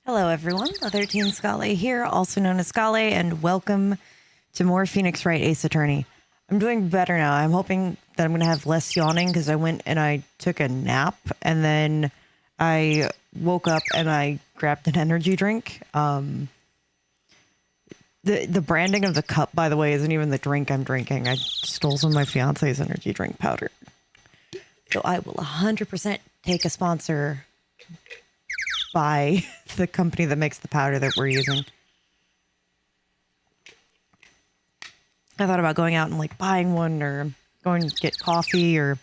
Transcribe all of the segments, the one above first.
Hello, everyone. The 13 Scale here, also known as Scale, and welcome to more Phoenix Wright Ace Attorney. I'm doing better now. I'm hoping that I'm going to have less yawning because I went and I took a nap, and then I woke up and I grabbed an energy drink. The branding of the cup, by the way, isn't even the drink I'm drinking. I stole some of my fiance's energy drink powder. So I will 100% take a sponsor by the company that makes the powder that we're using. I thought about going out and like buying one or going to get coffee or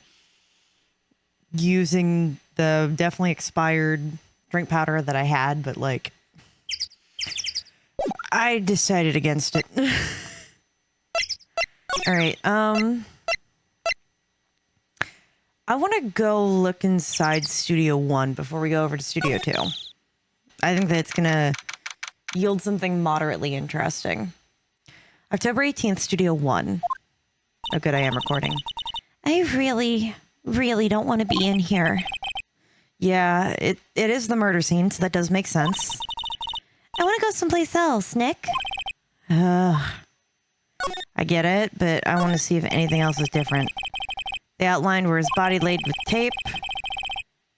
using the definitely expired drink powder that I had, but like I decided against it. All right. I want to go look inside Studio 1 before we go over to Studio 2. I think that it's going to yield something moderately interesting. October 18th, Studio 1. Oh, good, I am recording. I really don't want to be in here. Yeah, it is the murder scene, so that does make sense. I want to go someplace else, Nick. I get it, but I want to see if anything else is different. They outlined where his body laid with tape.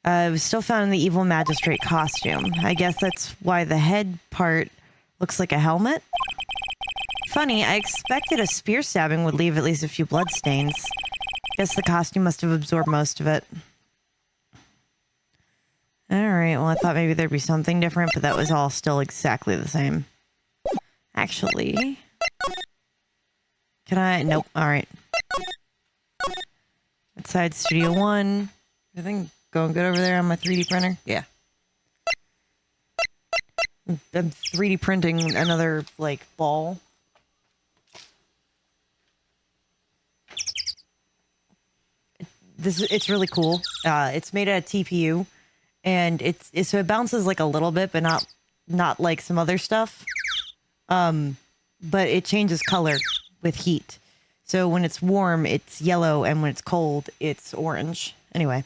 It was still found in the evil magistrate costume. I guess that's why the head part looks like a helmet. Funny, I expected a spear stabbing would leave at least a few blood stains. Guess the costume must have absorbed most of it. Alright, well I thought maybe there'd be something different, but that was all still exactly the same. Actually... Can I? Nope. Alright. Outside Studio 1. Everything going good over there on my 3D printer? Yeah. I'm 3D printing another, like, ball. It's really cool. It's made out of TPU, and so it bounces like a little bit, but not like some other stuff. But it changes color with heat. So when it's warm, it's yellow, and when it's cold, it's orange. Anyway,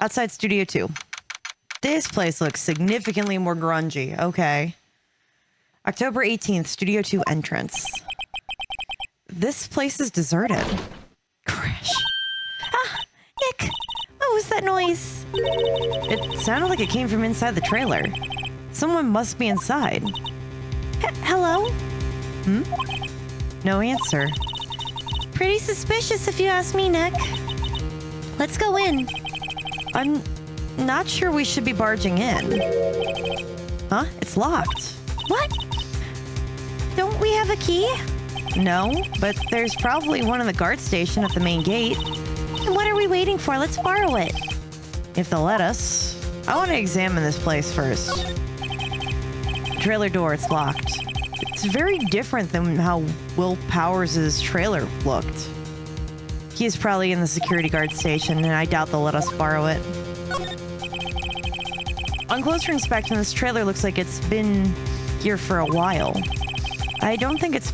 outside Studio 2. This place looks significantly more grungy. Okay. October 18th, Studio 2 entrance. This place is deserted. Crash. Ah, Nick! What was that noise? It sounded like it came from inside the trailer. Someone must be inside. Hello? No answer. Pretty suspicious if you ask me, Nick. Let's go in. I'm not sure we should be barging in. Huh? It's locked. What? Don't we have a key? No, but there's probably one in the guard station at the main gate. And what are we waiting for? Let's borrow it. If they'll let us. I want to examine this place first. Trailer door, it's locked. It's very different than how Will Powers' trailer looked. He's probably in the security guard station, and I doubt they'll let us borrow it. On closer inspection, this trailer looks like it's been here for a while. I don't think this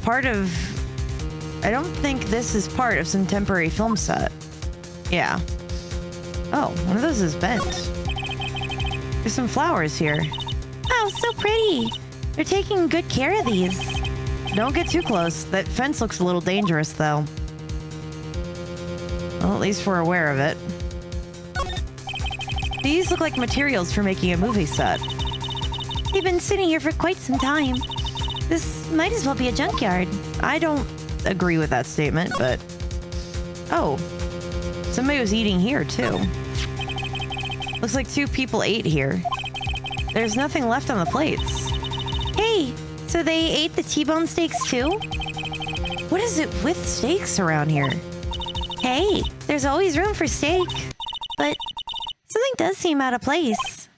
is part of some temporary film set. Yeah. Oh, one of those is bent. There's some flowers here. Oh, so pretty. They're taking good care of these. Don't get too close. That fence looks a little dangerous, though. Well, at least we're aware of it. These look like materials for making a movie set. They've been sitting here for quite some time. This might as well be a junkyard. I don't agree with that statement, but... Oh. Somebody was eating here, too. Looks like 2 people ate here. There's nothing left on the plates. Hey, so they ate the T-bone steaks too? What is it with steaks around here? Hey, there's always room for steak. But something does seem out of place.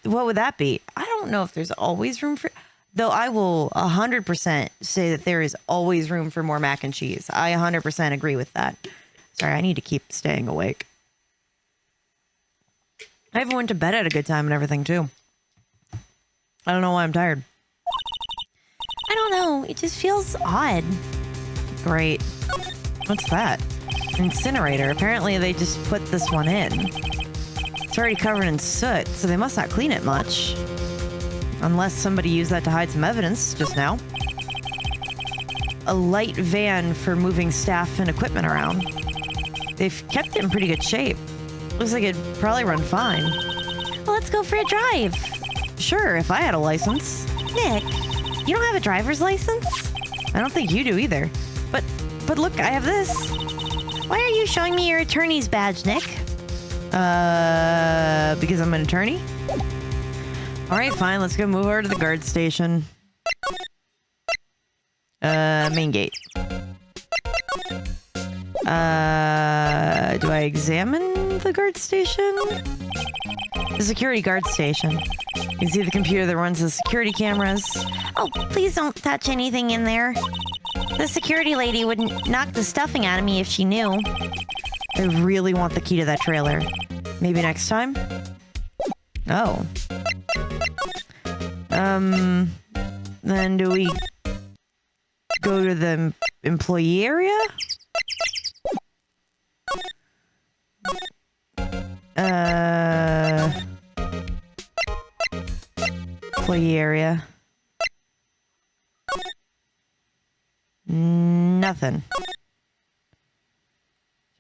What would that be? I don't know if there's always room for... Though I will 100% say that there is always room for more mac and cheese. I 100% agree with that. Sorry, I need to keep staying awake. I even went to bed at a good time and everything, too. I don't know why I'm tired. I don't know. It just feels odd. Great. What's that? Incinerator. Apparently they just put this one in. It's already covered in soot, so they must not clean it much. Unless somebody used that to hide some evidence just now. A light van for moving staff and equipment around. They've kept it in pretty good shape. Looks like it'd probably run fine. Well, let's go for a drive. Sure, if I had a license. Nick, you don't have a driver's license? I don't think you do either. But look, I have this. Why are you showing me your attorney's badge, Nick? Because I'm an attorney? Alright, fine, let's go move over to the guard station. Main gate. Do I examine the guard station? The security guard station. You can see the computer that runs the security cameras. Oh, please don't touch anything in there. The security lady would knock the stuffing out of me if she knew. I really want the key to that trailer. Maybe next time? Oh. Then do we go to the employee area? Employee area. Nothing.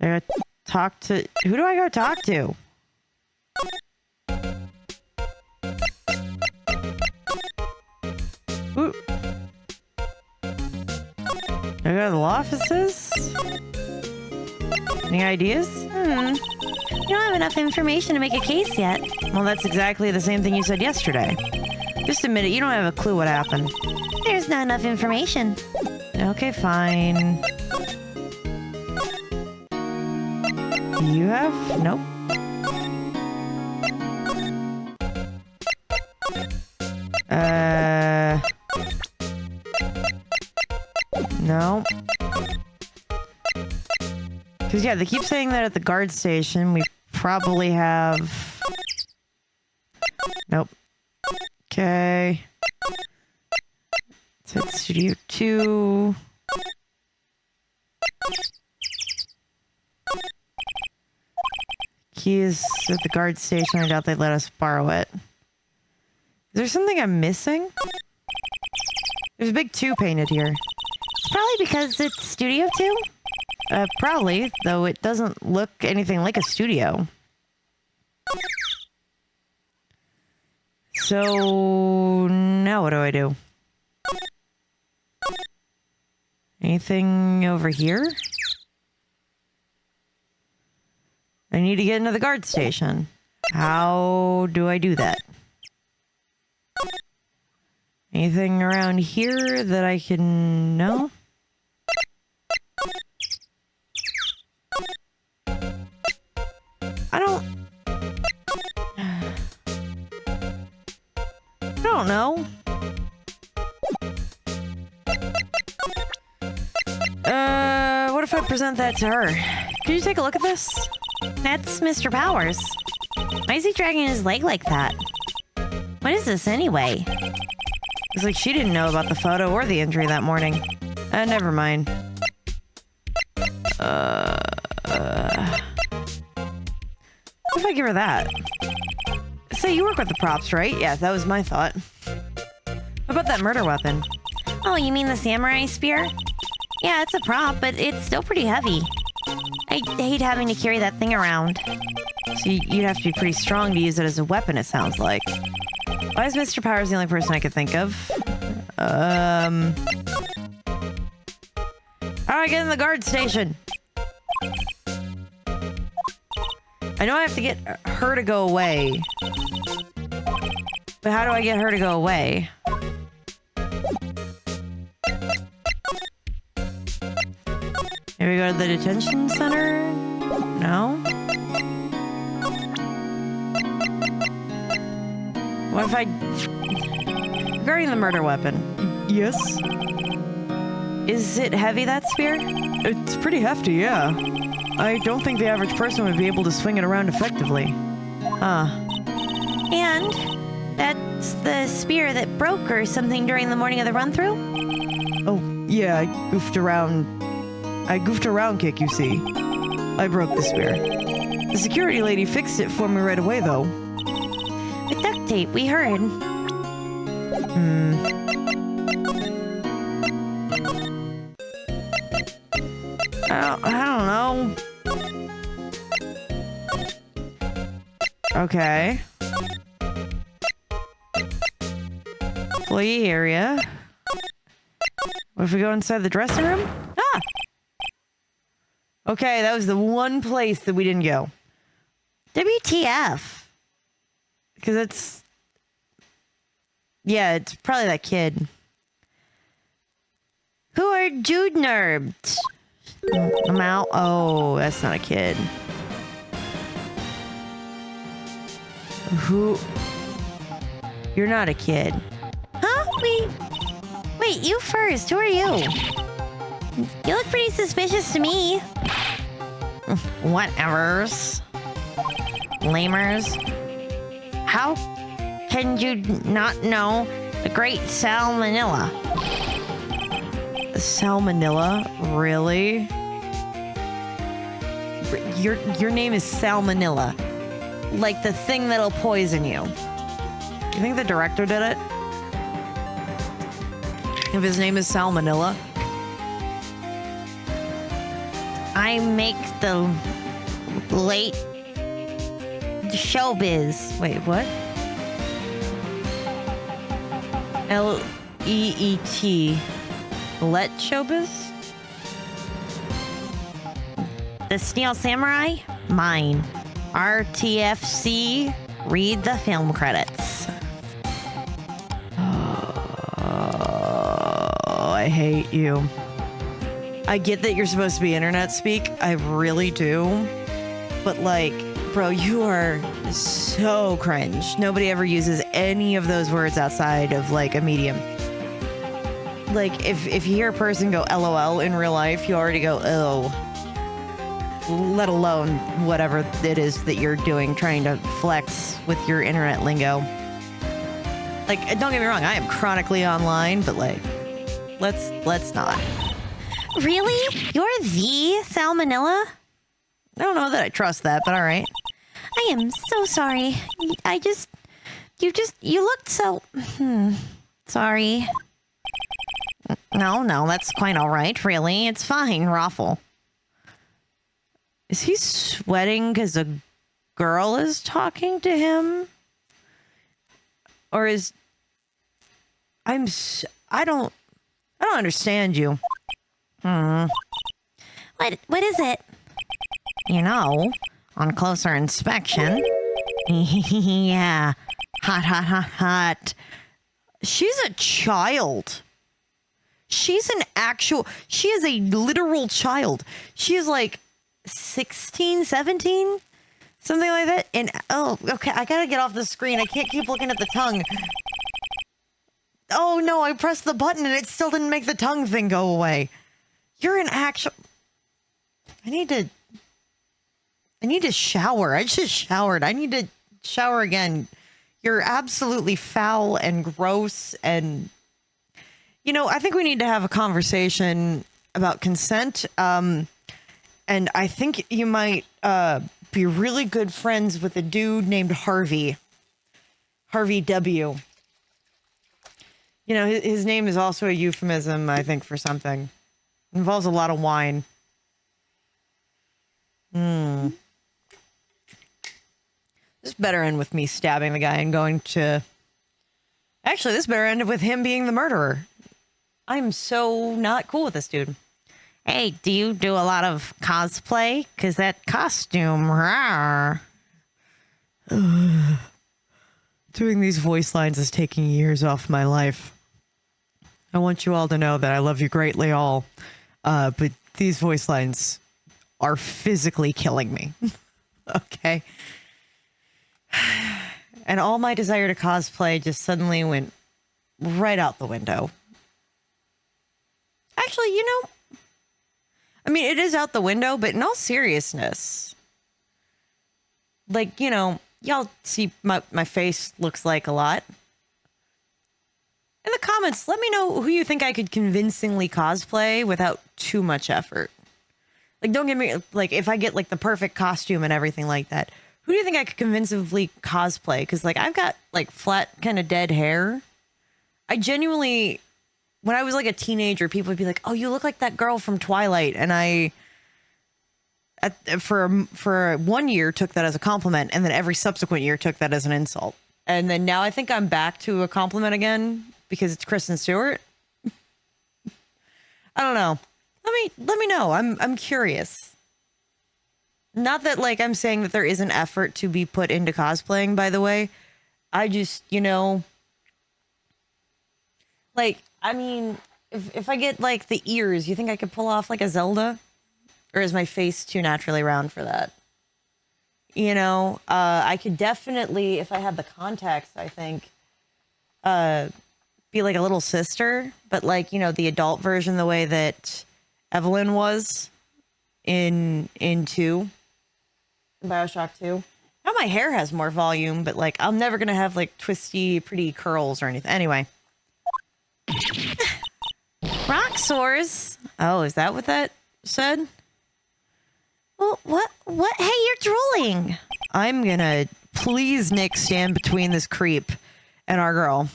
I gotta talk to... Who do I go talk to? Ooh. I go to the law offices? Any ideas? You don't have enough information to make a case yet. Well, that's exactly the same thing you said yesterday. Just admit it, you don't have a clue what happened. There's not enough information. Okay, fine. You have? Nope. No. Because, yeah, they keep saying that at the guard station. We probably have... Nope. Okay. It's at Studio 2. Key is at the guard station. I doubt they'd let us borrow it. Is there something I'm missing? There's a big 2 painted here. It's probably because it's Studio 2. Probably, though it doesn't look anything like a studio. So now what do I do? Anything over here? I need to get into the guard station. How do I do that? Anything around here that I can know? I don't know. What if I present that to her? Could you take a look at this? That's Mr. Powers. Why is he dragging his leg like that? What is this anyway? It's like she didn't know about the photo or the injury that morning. Never mind. What if I give her that? Say you work with the props, right? Yeah, that was my thought. What about that murder weapon? Oh, you mean the samurai spear? Yeah, it's a prop, but it's still pretty heavy. I hate having to carry that thing around. So you'd have to be pretty strong to use it as a weapon, it sounds like. Why is Mr. Powers the only person I could think of? How do I get in the guard station? I know I have to get her to go away. But how do I get her to go away? Maybe go to the detention center? No? What if I... Regarding the murder weapon. Yes? Is it heavy, that spear? It's pretty hefty, yeah. I don't think the average person would be able to swing it around effectively. And that's the spear that broke or something during the morning of the run-through? Oh, yeah, I goofed around, Kick, you see. I broke the spear. The security lady fixed it for me right away, though. With duct tape, we heard. I don't know. Okay. Employee area. What if we go inside the dressing room? Ah! Okay, that was the one place that we didn't go. WTF? Because it's... Yeah, it's probably that kid. Who are Jude Nerbs? I'm out. Oh, that's not a kid. Who? You're not a kid. Huh? Wait, you first. Who are you? You look pretty suspicious to me. Whatevers. Lamers. How can you not know the great Salmonella? Salmonella? Really? Your name is Salmonella. Like the thing that'll poison you. You think the director did it? If his name is Salmonella? I make the late showbiz. Wait, what? L-E-E-T. Let showbiz? The Steel Samurai? Mine. RTFC? Read the film credits. Oh, I hate you. I get that you're supposed to be internet speak. I really do. But like, bro, you are so cringe. Nobody ever uses any of those words outside of like a medium. Like, if you hear a person go LOL in real life, you already go, oh. Let alone whatever it is that you're doing, trying to flex with your internet lingo. Like, don't get me wrong, I am chronically online, but like, let's not. Really? You're the Salmonella? I don't know that I trust that, but all right. I am so sorry. You looked so... Sorry. No, that's quite all right, really. It's fine, Raffle. Is he sweating because a girl is talking to him? Or is... I don't understand you. What is it? You know, on closer inspection. Yeah. Hot. She's a child. She is a literal child. She is like 16, 17, something like that. And oh, okay, I gotta get off the screen. I can't keep looking at the tongue. Oh no, I pressed the button and it still didn't make the tongue thing go away. You're an actual... I need to shower. I just showered. I need to shower again. You're absolutely foul and gross. And, you know, I think we need to have a conversation about consent. And I think you might be really good friends with a dude named Harvey. Harvey W. You know, his name is also a euphemism, I think, for something. It involves a lot of wine. This better end with me stabbing the guy and going to... Actually, this better end with him being the murderer. I'm so not cool with this dude. Hey, do you do a lot of cosplay? Because that costume... Rawr. Doing these voice lines is taking years off my life. I want you all to know that I love you greatly all. But these voice lines are physically killing me. Okay? And all my desire to cosplay just suddenly went right out the window. Actually, you know, I mean, it is out the window, but in all seriousness, like, you know, y'all see my face looks like a lot. In the comments, let me know who you think I could convincingly cosplay without too much effort. Like, don't get me, like, if I get, like, the perfect costume and everything like that, who do you think I could convincingly cosplay? Because, like, I've got, like, flat, kind of dead hair. I genuinely, when I was like a teenager, people would be like, "Oh, you look like that girl from Twilight," and for 1 year took that as a compliment, and then every subsequent year took that as an insult. And then now I think I'm back to a compliment again because it's Kristen Stewart. I don't know. Let me know. I'm curious. Not that like I'm saying that there isn't effort to be put into cosplaying, by the way. I just, like, I mean, if I get like the ears, you think I could pull off like a Zelda? Or is my face too naturally round for that? I could definitely, if I had the context, I think, be like a little sister, but like, the adult version, the way that Evelyn was in Bioshock 2. Now my hair has more volume, but like, I'm never going to have like twisty, pretty curls or anything. Anyway. Rock sores. Oh, is that what that said? Well, what? Hey, you're drooling. I'm gonna, please, Nick, stand between this creep and our girl.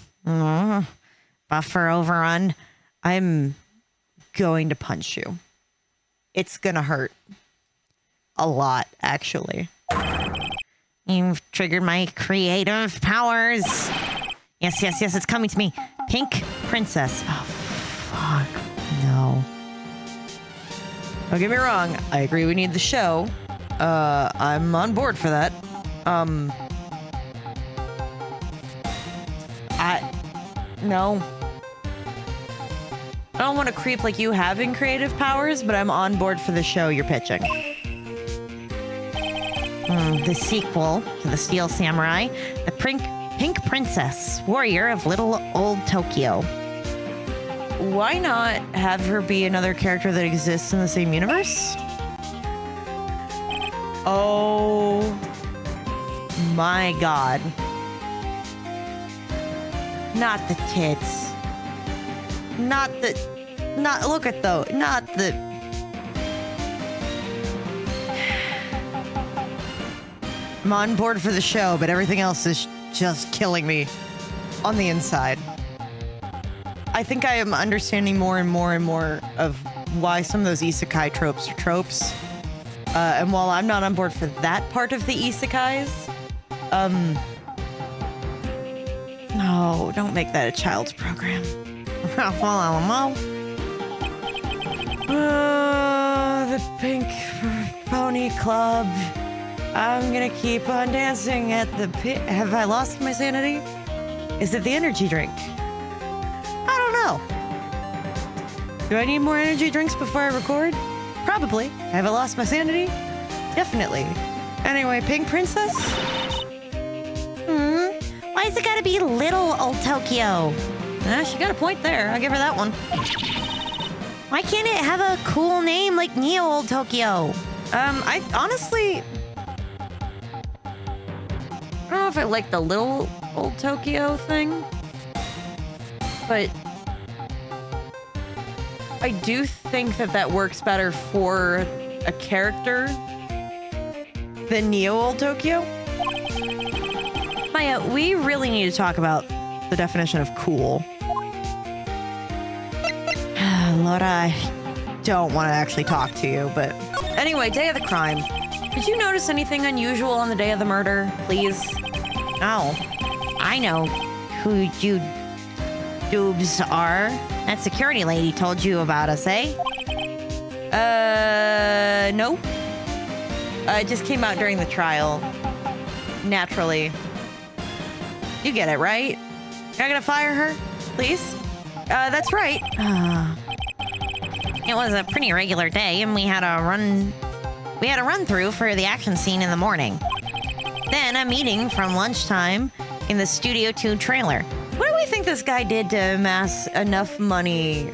Buffer overrun. I'm going to punch you. It's gonna hurt. A lot, actually. You've triggered my creative powers. Yes, it's coming to me. Pink Princess. Oh, fuck. No. Don't get me wrong. I agree we need the show. I'm on board for that. No. I don't want to creep like you having creative powers, but I'm on board for the show you're pitching. The sequel to the Steel Samurai, the Pink Princess, warrior of little old Tokyo. Why not have her be another character that exists in the same universe? Oh my god. Not the tits. Look at those. Not the. I'm on board for the show, but everything else is just killing me on the inside. I think I am understanding more and more and more of why some of those isekai tropes are tropes. And while I'm not on board for that part of the isekais, no, don't make that a child's program. The Pink Pony Club. I'm gonna keep on dancing at the pit. Have I lost my sanity? Is it the energy drink? I don't know. Do I need more energy drinks before I record? Probably. Have I lost my sanity? Definitely. Anyway, Pink Princess? Why is it gotta be little old Tokyo? She got a point there. I'll give her that one. Why can't it have a cool name like Neo Old Tokyo? I honestly... I don't know if I like the little old Tokyo thing, but I do think that works better for a character than Neo Old Tokyo. Maya, we really need to talk about the definition of cool. Lord, I don't want to actually talk to you, but anyway, day of the crime. Did you notice anything unusual on the day of the murder, please? Oh, I know who you doobs are. That security lady told you about us, eh? Nope. It just came out during the trial. Naturally. You get it, right? You're not gonna fire her, please? That's right. It was a pretty regular day, and we had a run through for the action scene in the morning. Then a meeting from lunchtime in the Studio 2 trailer. What do we think this guy did to amass enough money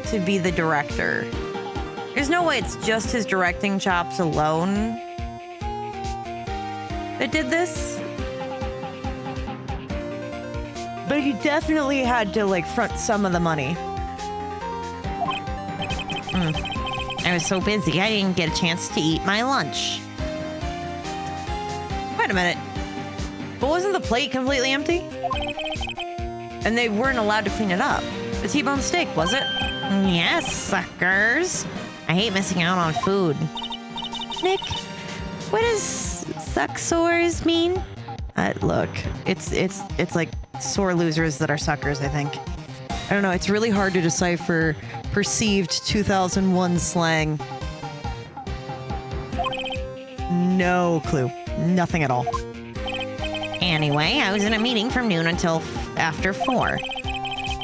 to be the director? There's no way it's just his directing chops alone that did this. But he definitely had to, like, front some of the money. I was so busy, I didn't get a chance to eat my lunch. Wait a minute. But wasn't the plate completely empty? And they weren't allowed to clean it up. The T-bone steak, was it? Yes, suckers. I hate missing out on food. Nick, what does sucksores mean? Look, it's like sore losers that are suckers, I think. I don't know, it's really hard to decipher perceived 2001 slang. No clue. Nothing at all. Anyway, I was in a meeting from noon until after 4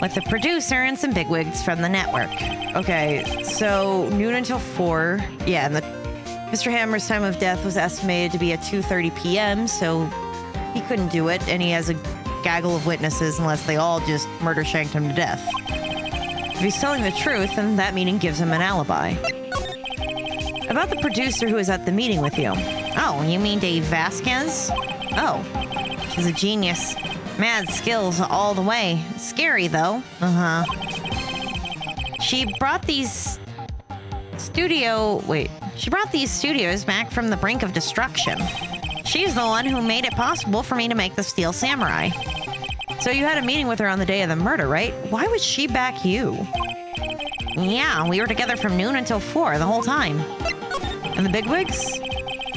with the producer and some bigwigs from the network. Okay, so noon until 4. Yeah, and Mr. Hammer's time of death was estimated to be at 2:30 p.m., so he couldn't do it, and he has a gaggle of witnesses unless they all just murder shanked him to death. If he's telling the truth, then that meeting gives him an alibi. About the producer who was at the meeting with you. Oh, you mean Dave Vasquez? Oh, she's a genius. Mad skills all the way. Scary, though. Uh-huh. She brought these studios back from the brink of destruction. She's the one who made it possible for me to make the Steel Samurai. So you had a meeting with her on the day of the murder, right? Why would she back you? Yeah, we were together from noon until 4 the whole time. And the bigwigs?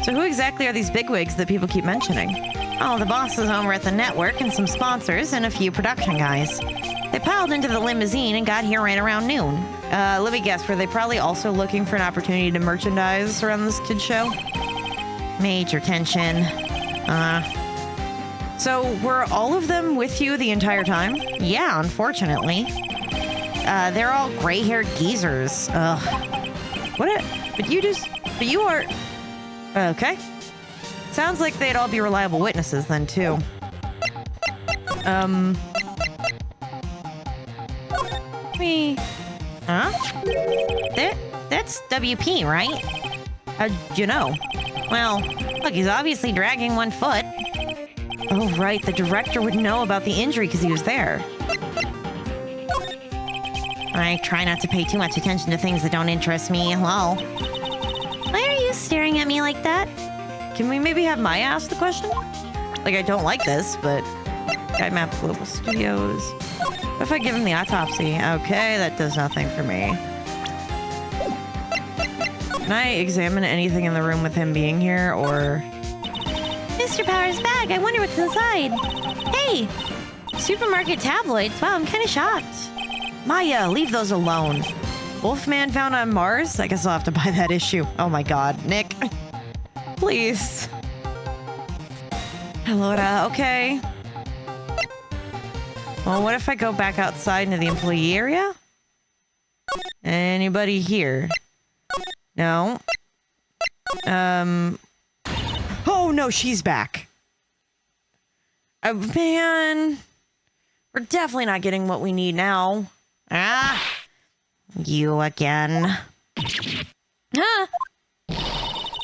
So who exactly are these bigwigs that people keep mentioning? Oh, the bosses over at the network and some sponsors and a few production guys. They piled into the limousine and got here right around noon. Let me guess, were they probably also looking for an opportunity to merchandise around this kid show? Major tension. So were all of them with you the entire time? Yeah, unfortunately. They're all gray-haired geezers. Ugh. But you are... Okay. Sounds like they'd all be reliable witnesses then, too. Huh? That's WP, right? How'd you know? Well, look, he's obviously dragging one foot. Oh, right. The director would know about the injury because he was there. I try not to pay too much attention to things that don't interest me. Lol. Why are you staring at me like that? Can we maybe have Maya ask the question? Like, I don't like this, but... Guide map Global Studios. What if I give him the autopsy? Okay, that does nothing for me. Can I examine anything in the room with him being here, or... Mr. Power's bag. I wonder what's inside. Hey! Supermarket tabloids. Wow, I'm kind of shocked. Maya, leave those alone. Wolfman found on Mars? I guess I'll have to buy that issue. Oh my god, Nick. Please. Hello, okay. Well, what if I go back outside into the employee area? Anybody here? No. Oh no, she's back. Man. We're definitely not getting what we need now. Ah! You again. Ah!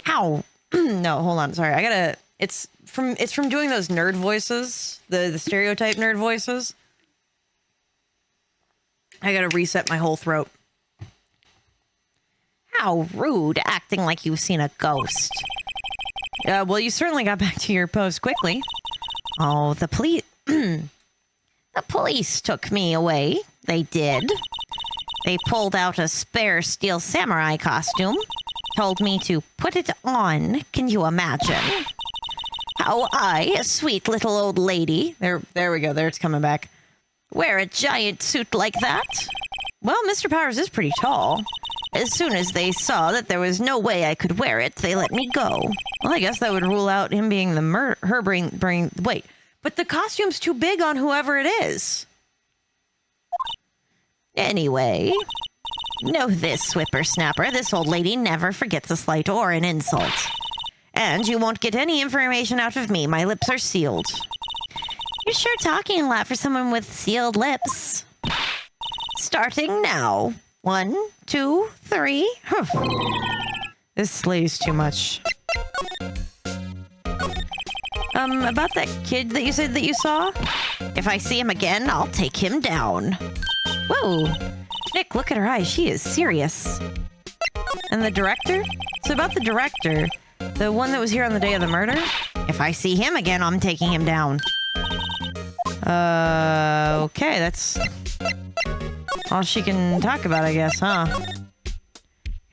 Ow. No, hold on. Sorry. I gotta... It's from doing those nerd voices. The stereotype nerd voices. I gotta reset my whole throat. How rude, acting like you've seen a ghost. Well, you certainly got back to your post quickly. Oh, the police... The police took me away. They did. They pulled out a spare Steel Samurai costume. Told me to put it on. Can you imagine? How I, a sweet little old lady... There we go. There it's coming back. Wear a giant suit like that? Well, Mr. Powers is pretty tall. As soon as they saw that there was no way I could wear it, they let me go. Well, I guess that would rule out him being the Wait, but the costume's too big on whoever it is. Anyway, know this, whippersnapper. This old lady never forgets a slight or an insult. And you won't get any information out of me. My lips are sealed. You're sure talking a lot for someone with sealed lips. Starting now. 1, 2, 3. This slays too much. About that kid that you said that you saw? If I see him again, I'll take him down. Whoa. Nick, look at her eyes. She is serious. And the director? So about the director, the one that was here on the day of the murder? If I see him again, I'm taking him down. Okay, that's all she can talk about, I guess, huh?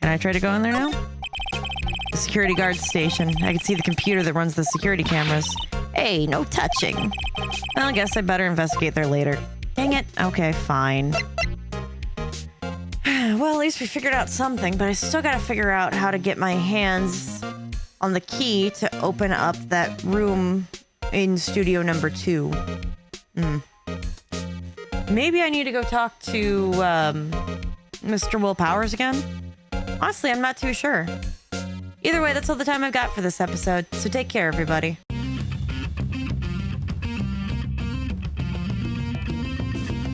Can I try to go in there now? The security guard station. I can see the computer that runs the security cameras. Hey, no touching. Well, I guess I better investigate there later. Dang it. Okay, fine. Well, at least we figured out something, but I still gotta figure out how to get my hands on the key to open up that room in studio number 2. Maybe I need to go talk to Mr. Will Powers again. Honestly, I'm not too sure. Either way, that's all the time I've got for this episode, so take care, everybody.